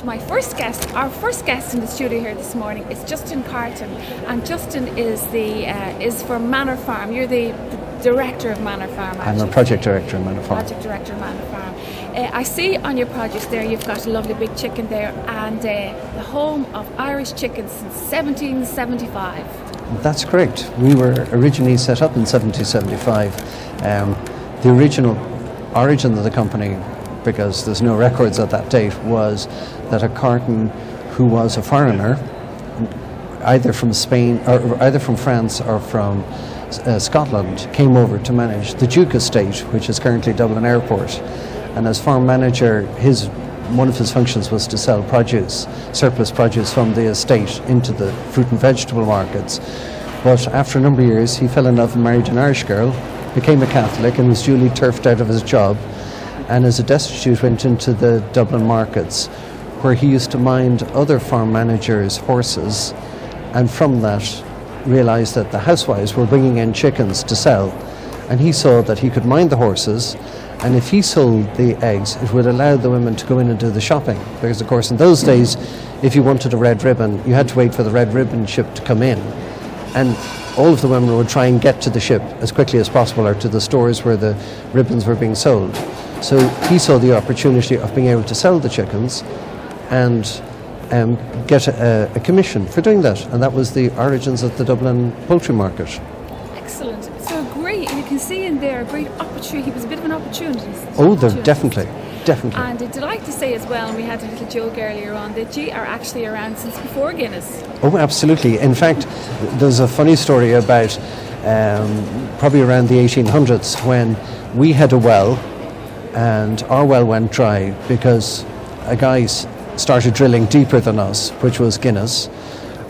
to my first guest. Our first guest in the studio here this morning is Justin Carton, and Justin is from Manor Farm. You're the director of Manor Farm. I'm a project director of Manor Farm. Project director of Manor Farm. I see on your projects there you've got a lovely big chicken there, and the home of Irish chickens since 1775. That's correct. We were originally set up in 1775. The original origin of the company, because there's no records at that date, was that a Carton who was a foreigner, either from Spain or either from France or from Scotland, came over to manage the Duke estate, which is currently Dublin Airport. And as farm manager, one of his functions was to sell produce, surplus produce from the estate into the fruit and vegetable markets. But after a number of years, he fell in love and married an Irish girl, became a Catholic, and was duly turfed out of his job, and as a destitute went into the Dublin markets, where he used to mind other farm managers' horses, and from that realised that the housewives were bringing in chickens to sell, and he saw that he could mind the horses, and if he sold the eggs, it would allow the women to go in and do the shopping, because of course in those days, if you wanted a red ribbon, you had to wait for the red ribbon ship to come in, and all of the women would try and get to the ship as quickly as possible, or to the stores where the ribbons were being sold. So he saw the opportunity of being able to sell the chickens and get a commission for doing that, and that was the origins of the Dublin poultry market. Excellent. So great, and you can see in there a great opportunity. He was a bit of an opportunity. Oh, they're definitely. And I'd like to say as well, and we had a little joke earlier on, that you are actually around since before Guinness. Oh, absolutely. In fact, there's a funny story about probably around the 1800s when we had a well, and our well went dry because a guy started drilling deeper than us, which was Guinness,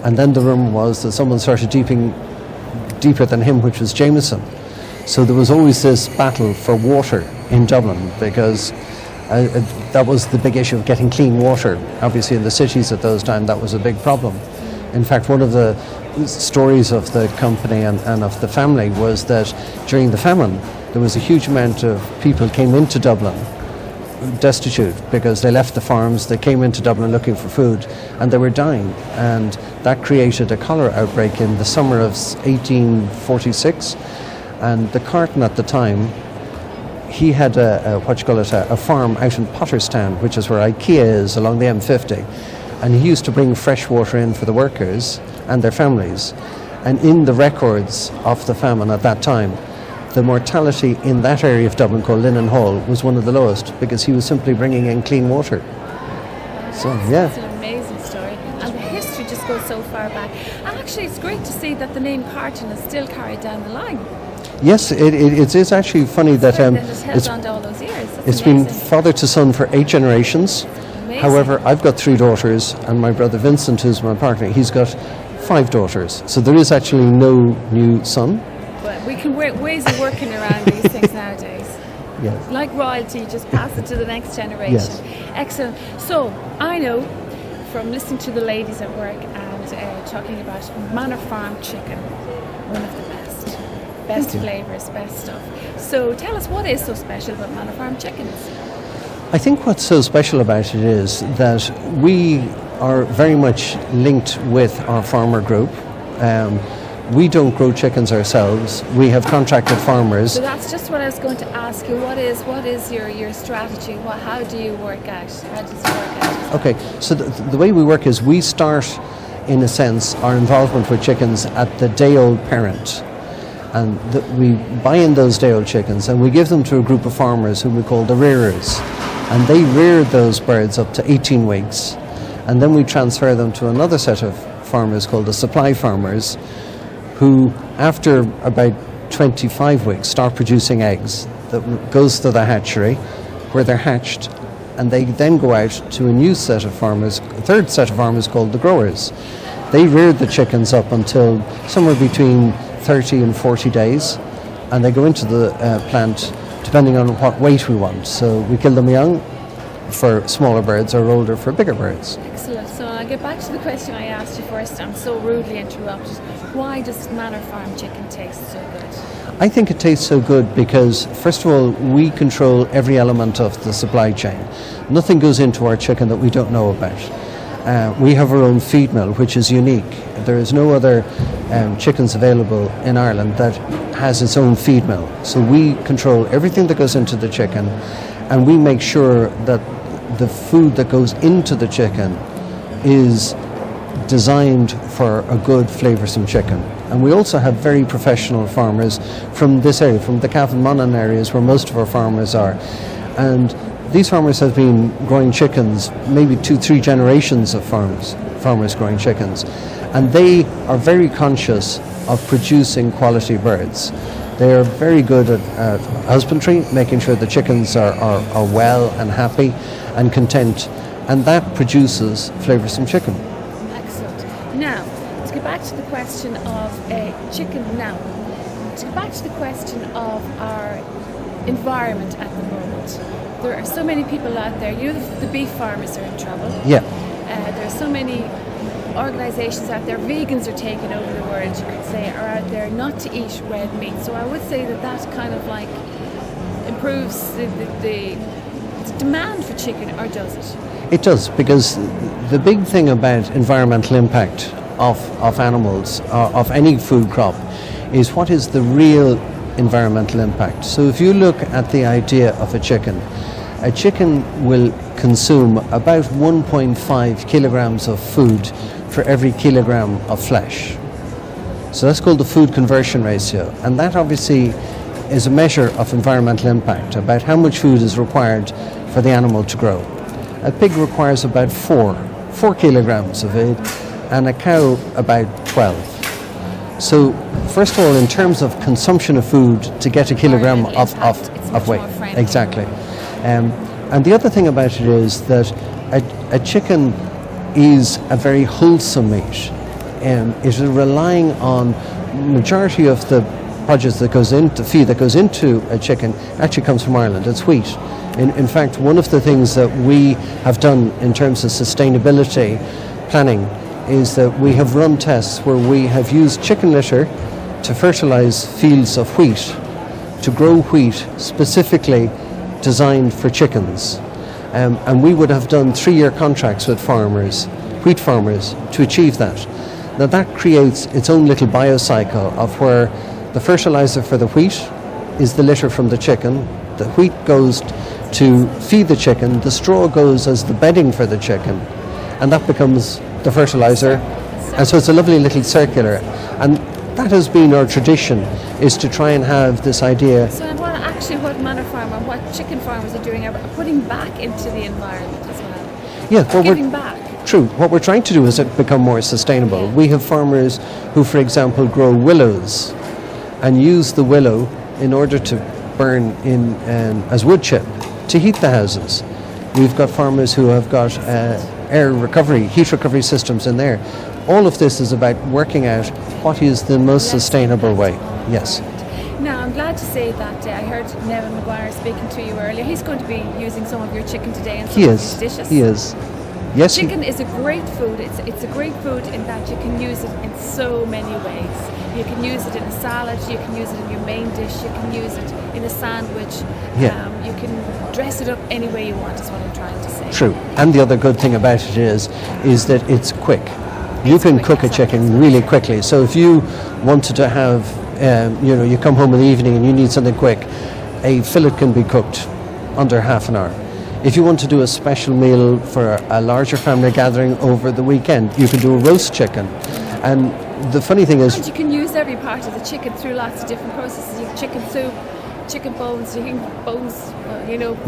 and then the rumour was that someone started deeper than him, which was Jameson. So there was always this battle for water in Dublin, because that was the big issue of getting clean water. Obviously in the cities at those times that was a big problem. In fact, one of the stories of the company and of the family was that during the famine there was a huge amount of people came into Dublin destitute because they left the farms, they came into Dublin looking for food, and they were dying, and that created a cholera outbreak in the summer of 1846. And the Carton at the time, he had a farm out in Potterstown, which is where IKEA is along the M50, and he used to bring fresh water in for the workers and their families. And in the records of the famine at that time, the mortality in that area of Dublin called Linen Hall was one of the lowest, because he was simply bringing in clean water. So yeah, it's an amazing story, and the history just goes so far back. And actually it's great to see that the name Carton is still carried down the line. Yes, it is actually funny that it's held on to all those years. It's been father to son for 8 generations. However, I've got 3 daughters, and my brother Vincent, who's my partner, he's got 5 daughters. So there is actually no new son. But we can work ways of working around these things nowadays. Yes. Like royalty, just pass it to the next generation. Yes. Excellent. So I know from listening to the ladies at work and talking about Manor Farm chicken, one of the best flavours, best stuff. So tell us, what is so special about Manor Farm chickens? I think what's so special about it is that we are very much linked with our farmer group. We don't grow chickens ourselves. We have contracted farmers. So that's just what I was going to ask you. What is your strategy? How do you work out? How does it work out? Okay, so the way we work is we start, in a sense, our involvement with chickens at the day-old parent. And we buy in those day-old chickens and we give them to a group of farmers whom we call the rearers. And they rear those birds up to 18 weeks. And then we transfer them to another set of farmers called the supply farmers, who after about 25 weeks start producing eggs that goes to the hatchery where they're hatched, and they then go out to a new set of farmers, a third set of farmers called the growers. They rear the chickens up until somewhere between 30 and 40 days, and they go into the plant depending on what weight we want. So we kill them young for smaller birds or older for bigger birds. Excellent. So I'll get back to the question I asked you first. I'm so rudely interrupted. Why does Manor Farm chicken taste so good? I think it tastes so good because, first of all, we control every element of the supply chain. Nothing goes into our chicken that we don't know about. We have our own feed mill, which is unique. There is no other chickens available in Ireland that has its own feed mill. So we control everything that goes into the chicken, and we make sure that the food that goes into the chicken is designed for a good flavoursome chicken. And we also have very professional farmers from this area, from the Cavan Manor areas where most of our farmers are. And these farmers have been growing chickens, maybe 2-3 generations of farmers growing chickens. And they are very conscious of producing quality birds. They are very good at husbandry, making sure the chickens are well and happy and content. And that produces flavoursome chicken. Excellent. Now, to get back to the question of chicken now, to get back to the question of our environment at the moment. There are so many people out there, the beef farmers are in trouble. Yeah. There are so many organisations out there, vegans are taking over the world, you could say, are out there not to eat red meat. So I would say that kind of like improves the demand for chicken, or does it? It does, because the big thing about environmental impact of animals, of any food crop, is what is the real environmental impact. So if you look at the idea of a chicken will consume about 1.5 kilograms of food for every kilogram of flesh. So that's called the food conversion ratio, and that obviously is a measure of environmental impact, about how much food is required for the animal to grow. A pig requires about 4 kilograms of it, and a cow about 12. So first of all, in terms of consumption of food to get a kilogram of weight, exactly. And the other thing about it is that a chicken is a very wholesome meat. It is relying on majority of the produce that goes into feed that goes into a chicken actually comes from Ireland. It's wheat. In fact, one of the things that we have done in terms of sustainability planning is that we have run tests where we have used chicken litter to fertilize fields of wheat, to grow wheat specifically designed for chickens. And we would have done 3-year contracts with farmers, wheat farmers, to achieve that. Now that creates its own little biocycle of where the fertilizer for the wheat is the litter from the chicken, the wheat goes to feed the chicken, the straw goes as the bedding for the chicken, and that becomes the fertilizer. And so it's a lovely little circular. And that has been our tradition, is to try and have this idea. So what Manor Farm and what chicken farmers are doing are putting back into the environment as well. Yeah, giving back. True. What we're trying to do is become more sustainable. Yeah. We have farmers who, for example, grow willows and use the willow in order to burn in as wood chip to heat the houses. We've got farmers who have got heat recovery systems in there. All of this is about working out what is the most sustainable way. Yes. Now, I'm glad to say that I heard Neville Maguire speaking to you earlier. He's going to be using some of your chicken today in some of his dishes. He is. Yes. Chicken is a great food. It's a great food in that you can use it in so many ways. You can use it in a salad, you can use it in your main dish, you can use it in a sandwich. Yeah. You can dress it up any way you want, is what I'm trying to say. True. And the other good thing about it is that it's quick. You can cook a chicken really quickly. So if you wanted to have, you come home in the evening and you need something quick, a fillet can be cooked under half an hour. If you want to do a special meal for a larger family gathering over the weekend, you can do a roast chicken. And the funny thing is, and you can use every part of the chicken through lots of different processes. You have chicken soup, chicken bones,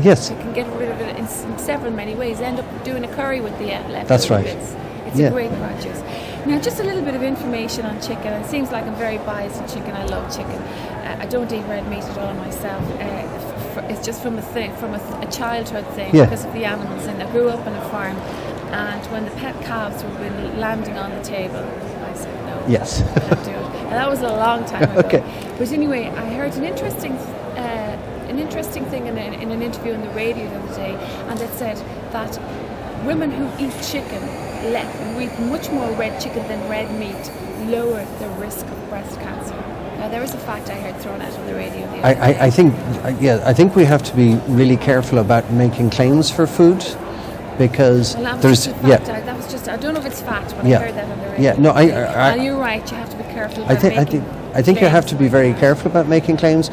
Yes. You can get rid of it in several many ways. End up doing a curry with the leftover That's right. bits. It's a great produce. Now, just a little bit of information on chicken. It seems like I'm very biased in chicken. I love chicken. I don't eat red meat at all myself. It's just from a childhood thing, because of the animals. And I grew up on a farm, and when the pet calves were landing on the table, I said no. Yes. I can't do it. And that was a long time ago. Okay. But anyway, I heard an interesting thing in an interview on the radio the other day, and it said that women who eat chicken, who eat much more red chicken than red meat, lower the risk of breast cancer. Now, there was a fact I heard thrown out on the radio the other day. I think we have to be really careful about making claims for food, because Well, that was there's just a fact. That was just, I don't know if it's fact, but I heard that on the radio. Yeah, no, and you're right, you have to be careful about making I think you have to be very careful about making claims.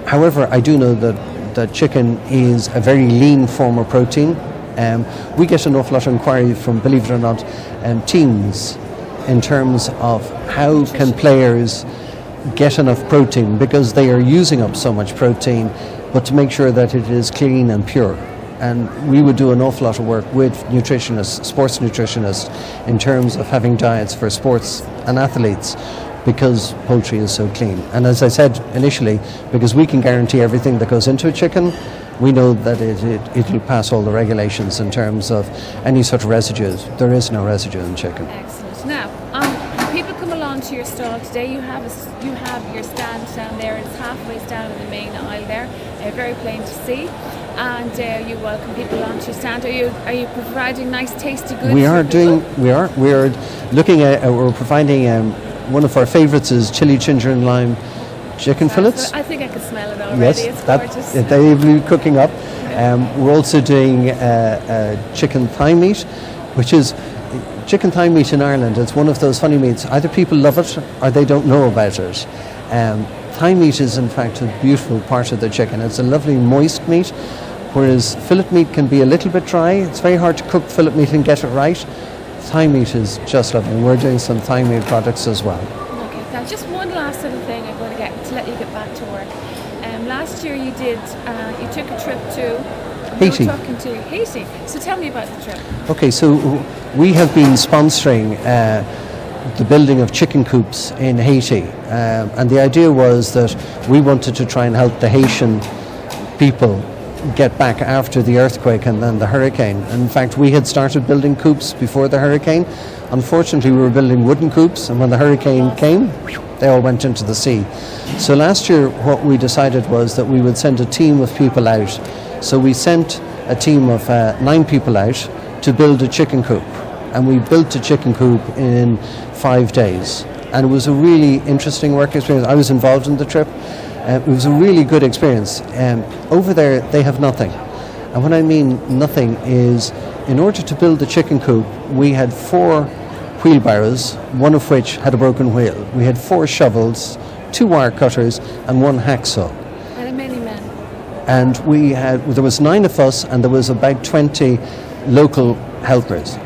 However, I do know that chicken is a very lean form of protein. We get an awful lot of inquiry from, believe it or not, teams in terms of how can players get enough protein, because they are using up so much protein, but to make sure that it is clean and pure. And we would do an awful lot of work with nutritionists, sports nutritionists, in terms of having diets for sports and athletes, because poultry is so clean. And as I said initially, because we can guarantee everything that goes into a chicken, we know that it will pass all the regulations in terms of any sort of residues. There is no residue in chicken. Excellent. Now, people come along to your stall today. You have your stand down there. It's halfway down in the main aisle there. Very plain to see. And you welcome people onto your stand. Are you providing nice, tasty goods? We're looking at. We're providing. One of our favourites is chili ginger and lime chicken fillets. I think I can smell it already. Yes, it's gorgeous. They will be cooking up. We're also doing chicken thigh meat, which is chicken thigh meat in Ireland. It's one of those funny meats. Either people love it or they don't know about it. Thigh meat is in fact a beautiful part of the chicken. It's a lovely moist meat, whereas fillet meat can be a little bit dry. It's very hard to cook fillet meat and get it right. Thigh meat is just lovely. We're doing some thigh meat products as well. Okay, now just one last little thing I'm going to let you get back to work. Last year you took a trip to Haiti. You were talking to Haiti. So tell me about the trip. Okay, so we have been sponsoring the building of chicken coops in Haiti, and the idea was that we wanted to try and help the Haitian people get back after the earthquake and then the hurricane. And in fact, we had started building coops before the hurricane. Unfortunately, we were building wooden coops, and when the hurricane came, they all went into the sea. So last year, what we decided was that we would send a team of people out. So we sent a team of 9 people out to build a chicken coop. And we built a chicken coop in 5 days. And it was a really interesting work experience. I was involved in the trip. It was a really good experience. Over there, they have nothing. And when I mean nothing is, in order to build the chicken coop, we had 4 wheelbarrows, one of which had a broken wheel. We had 4 shovels, 2 wire cutters, and 1 hacksaw. And many men. And there was 9 of us, and there was about 20 local helpers.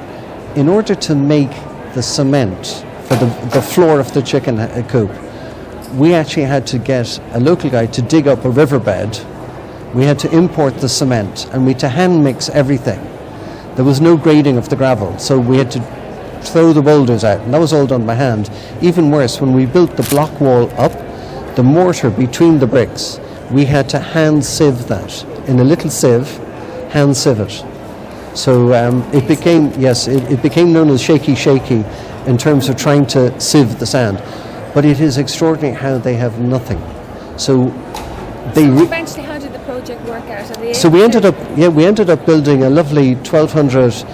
In order to make the cement for the floor of the chicken coop, we actually had to get a local guy to dig up a riverbed. We had to import the cement, and we had to hand mix everything. There was no grading of the gravel, so we had to throw the boulders out, and that was all done by hand. Even worse, when we built the block wall up, the mortar between the bricks, we had to hand sieve that in a little sieve, hand sieve it. So it became known as shaky in terms of trying to sieve the sand. But it is extraordinary how they have nothing. So eventually, how did the project work out? So we ended up building a lovely 1,200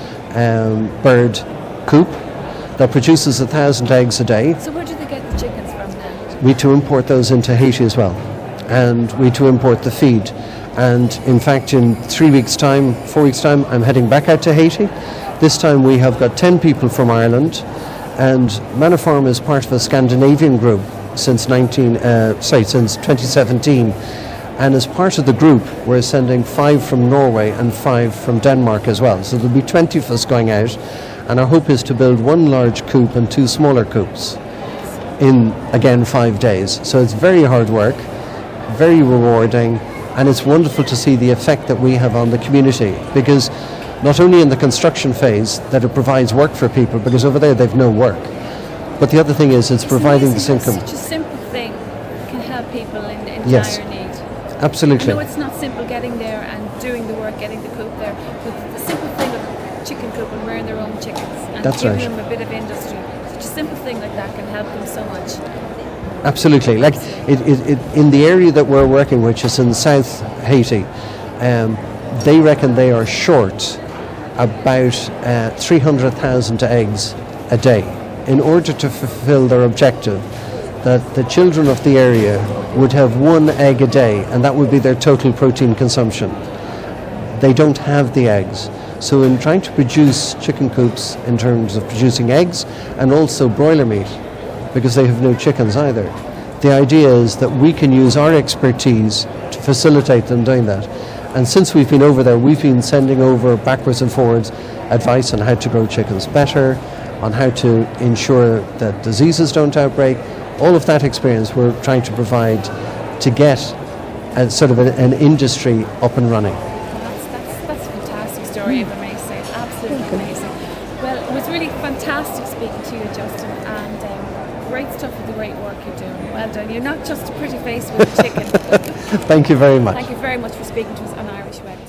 bird coop that produces 1,000 eggs a day. So where do they get the chickens from then? We to import those into Haiti as well, and we to import the feed. And in fact, in 4 weeks' time, I'm heading back out to Haiti. This time we have got 10 people from Ireland. And Manor Farm is part of a Scandinavian group since 2017. And as part of the group, we're sending 5 from Norway and 5 from Denmark as well. So there'll be 20 of us going out. And our hope is to build 1 large coop and 2 smaller coops in, again, 5 days. So it's very hard work, very rewarding, and it's wonderful to see the effect that we have on the community, because not only in the construction phase that it provides work for people, because over there they've no work, but the other thing is it's providing this income. Such a simple thing can help people in Yes. dire need. Absolutely. I know it's not simple getting there and doing the work, getting the coop there, but the simple thing of a chicken coop and rearing their own chickens and That's giving right. them a bit of industry, such a simple thing like that can help them so much. Absolutely. Like it in the area that we're working, which is in South Haiti, they reckon they are short about 300,000 eggs a day. In order to fulfill their objective, that the children of the area would have 1 egg a day, and that would be their total protein consumption. They don't have the eggs. So in trying to produce chicken coops in terms of producing eggs and also broiler meat, because they have no chickens either, the idea is that we can use our expertise to facilitate them doing that. And since we've been over there, we've been sending over backwards and forwards advice on how to grow chickens better, on how to ensure that diseases don't outbreak. All of that experience we're trying to provide to get a sort of an industry up and running. That's a fantastic story, if I may say. Absolutely amazing. Well, it was really fantastic speaking to you, Justin, and great stuff with the great work you're doing. Well done. You're not just a pretty face with a chicken. Thank you very much. Thank you very much for speaking to us on Irish Web.